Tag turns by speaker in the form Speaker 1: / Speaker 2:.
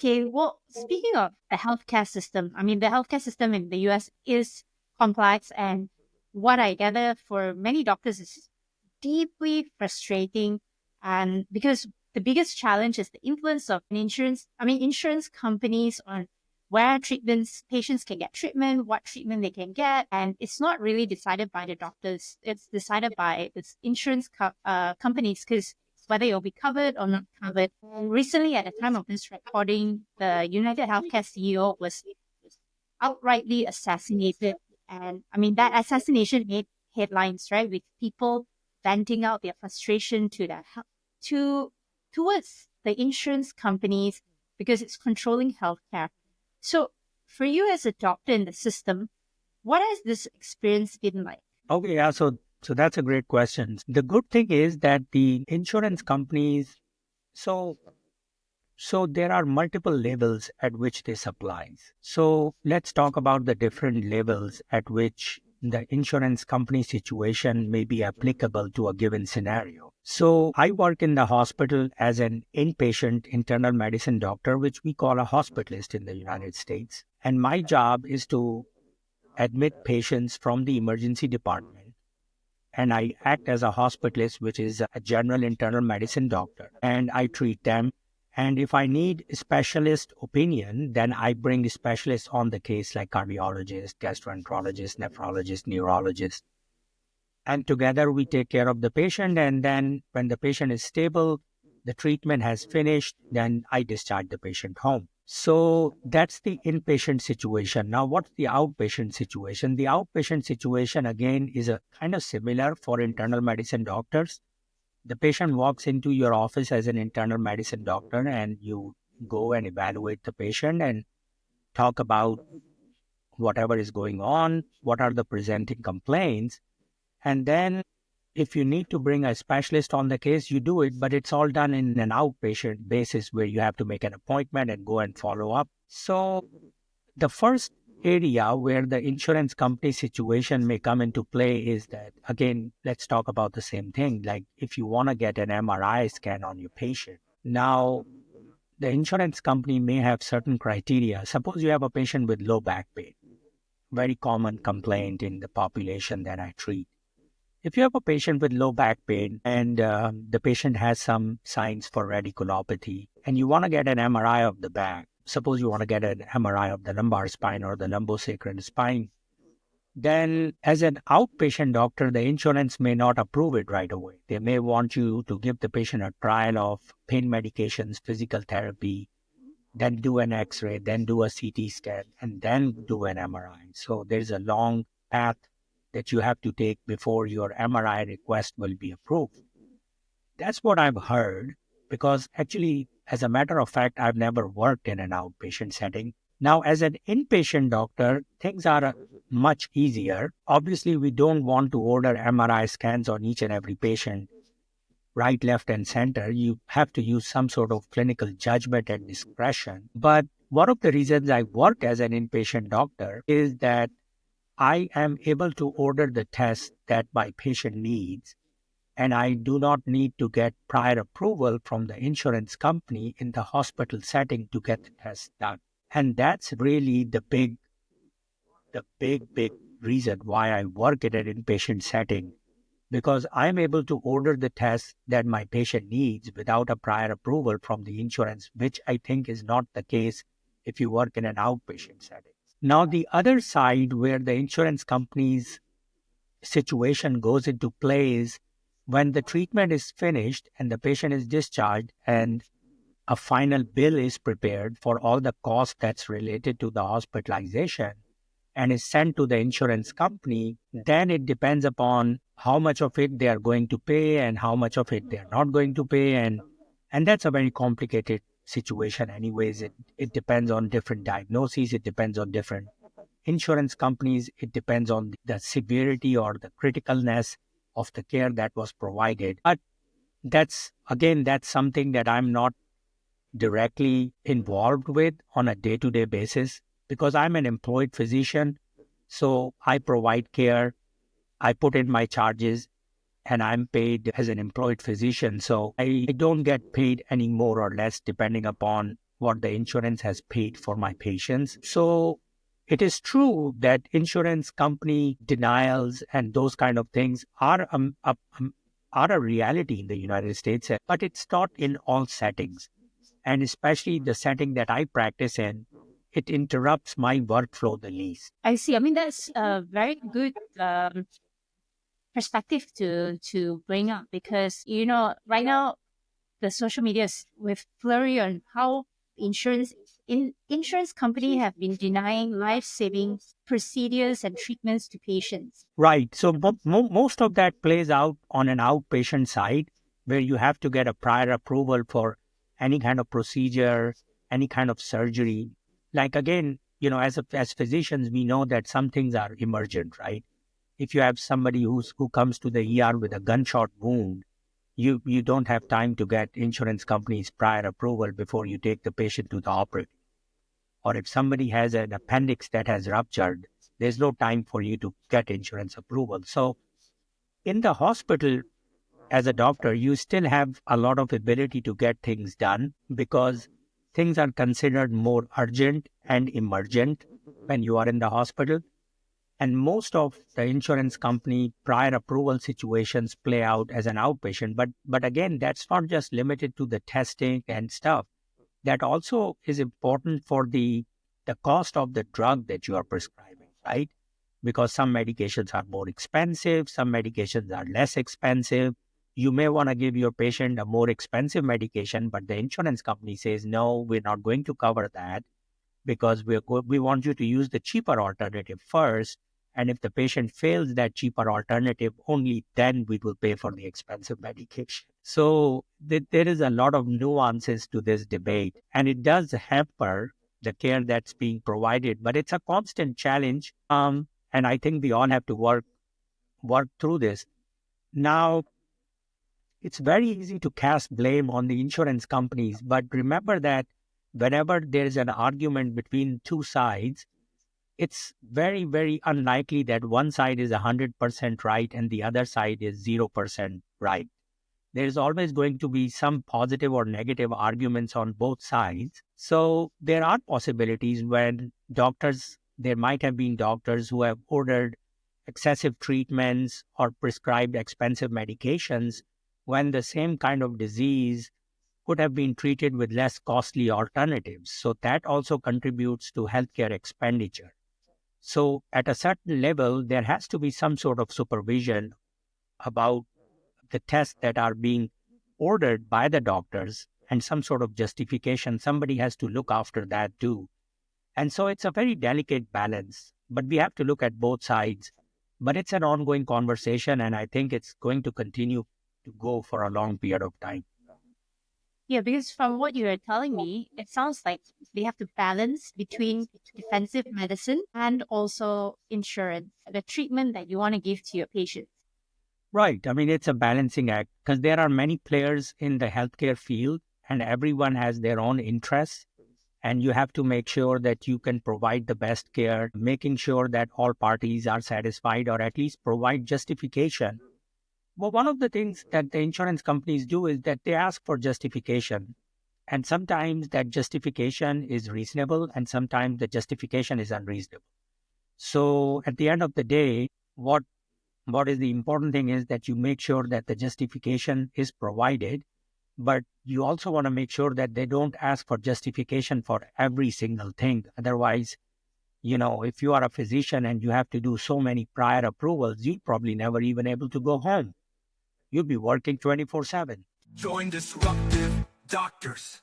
Speaker 1: Okay, well, speaking of the healthcare system, I mean, the healthcare system in the US is complex, and what I gather for many doctors is deeply frustrating. And because the biggest challenge is the influence of insurance companies on where treatments patients can get treatment, what treatment they can get, and it's not really decided by the doctors. It's decided by the companies because whether you'll be covered or not covered. And recently, at the time of this recording, the United Healthcare CEO was outrightly assassinated. And I mean, that assassination made headlines, right? With people venting out their frustration to to towards the insurance companies because it's controlling healthcare. So, for you as a doctor in the system, what has this experience been like?
Speaker 2: Okay, yeah, so that's a great question. The good thing is that the insurance companies, so so there are multiple levels at which they supply. So let's talk about the different levels at which the insurance company situation may be applicable to a given scenario. So I work in the hospital as an inpatient internal medicine doctor, which we call a hospitalist in the United States. And my job is to admit patients from the emergency department, and I act as a hospitalist, which is a general internal medicine doctor, and I treat them. And if I need specialist opinion, then I bring specialists on the case like cardiologist, gastroenterologist, nephrologist, neurologist. And together we take care of the patient. And then when the patient is stable, the treatment has finished, then I discharge the patient home. So that's the inpatient situation. Now, what's the outpatient situation? The outpatient situation, again, is a kind of similar for internal medicine doctors. The patient walks into your office as an internal medicine doctor, and you go and evaluate the patient and talk about whatever is going on, what are the presenting complaints. And then if you need to bring a specialist on the case, you do it, but it's all done in an outpatient basis where you have to make an appointment and go and follow up. So the first area where the insurance company situation may come into play is that, again, let's talk about the same thing. Like if you want to get an MRI scan on your patient, now the insurance company may have certain criteria. Suppose you have a patient with low back pain, very common complaint in the population that I treat. If you have a patient with low back pain and the patient has some signs for radiculopathy and you want to get an MRI of the back, suppose you want to get an MRI of the lumbar spine or the lumbosacral spine, then as an outpatient doctor, the insurance may not approve it right away. They may want you to give the patient a trial of pain medications, physical therapy, then do an X-ray, then do a CT scan, and then do an MRI. So there's a long path that you have to take before your MRI request will be approved. That's what I've heard, because actually, as a matter of fact, I've never worked in an outpatient setting. Now, as an inpatient doctor, things are much easier. Obviously, we don't want to order MRI scans on each and every patient, right, left, and center. You have to use some sort of clinical judgment and discretion. But one of the reasons I work as an inpatient doctor is that I am able to order the test that my patient needs, and I do not need to get prior approval from the insurance company in the hospital setting to get the test done. And that's really the big reason why I work in an inpatient setting, because I'm able to order the test that my patient needs without a prior approval from the insurance, which I think is not the case if you work in an outpatient setting. Now, the other side where the insurance company's situation goes into play is when the treatment is finished and the patient is discharged and a final bill is prepared for all the cost that's related to the hospitalization and is sent to the insurance company, then it depends upon how much of it they are going to pay and how much of it they are not going to pay. And that's a very complicated situation anyways. It depends on different diagnoses. It depends on different insurance companies. It depends on the severity or the criticalness of the care that was provided. But that's something that I'm not directly involved with on a day-to-day basis because I'm an employed physician. So I provide care, I put in my charges, and I'm paid as an employed physician. So I don't get paid any more or less depending upon what the insurance has paid for my patients. So it is true that insurance company denials and those kind of things are a reality in the United States, but it's not in all settings. And especially the setting that I practice in, it interrupts my workflow the least.
Speaker 1: I see. I mean, that's a very good perspective to bring up, because right now the social media is with flurry on how insurance company have been denying life-saving procedures and treatments to patients.
Speaker 2: Right. So most of that plays out on an outpatient side, where you have to get a prior approval for any kind of procedure, any kind of surgery. Like again, as physicians, we know that some things are emergent, right? If you have somebody who comes to the ER with a gunshot wound, you don't have time to get insurance companies prior approval before you take the patient to the operating. Or if somebody has an appendix that has ruptured, there's no time for you to get insurance approval. So in the hospital, as a doctor, you still have a lot of ability to get things done because things are considered more urgent and emergent when you are in the hospital. And most of the insurance company prior approval situations play out as an outpatient. But again, that's not just limited to the testing and stuff. That also is important for the cost of the drug that you are prescribing, right? Because some medications are more expensive, some medications are less expensive. You may want to give your patient a more expensive medication, but the insurance company says, no, we're not going to cover that because we want you to use the cheaper alternative first. And if the patient fails that cheaper alternative, only then we will pay for the expensive medication. So there is a lot of nuances to this debate, and it does hamper the care that's being provided. But it's a constant challenge, and I think we all have to work through this. Now, it's very easy to cast blame on the insurance companies, but remember that whenever there is an argument between two sides, it's very, very unlikely that one side is 100% right and the other side is 0% right. There's always going to be some positive or negative arguments on both sides. So there are possibilities when there might have been doctors who have ordered excessive treatments or prescribed expensive medications when the same kind of disease could have been treated with less costly alternatives. So that also contributes to healthcare expenditure. So at a certain level, there has to be some sort of supervision about the tests that are being ordered by the doctors and some sort of justification. Somebody has to look after that too. And so it's a very delicate balance, but we have to look at both sides. But it's an ongoing conversation, and I think it's going to continue to go for a long period of time.
Speaker 1: Yeah, because from what you are telling me, it sounds like they have to balance between defensive medicine and also insurance, the treatment that you want to give to your patients.
Speaker 2: Right. I mean, it's a balancing act because there are many players in the healthcare field and everyone has their own interests. And you have to make sure that you can provide the best care, making sure that all parties are satisfied or at least provide justification. Well, one of the things that the insurance companies do is that they ask for justification. And sometimes that justification is reasonable and sometimes the justification is unreasonable. So at the end of the day, what is the important thing is that you make sure that the justification is provided, but you also want to make sure that they don't ask for justification for every single thing. Otherwise, if you are a physician and you have to do so many prior approvals, you're probably never even able to go home. You'll be working 24/7.
Speaker 3: Join Disruptive Doctors.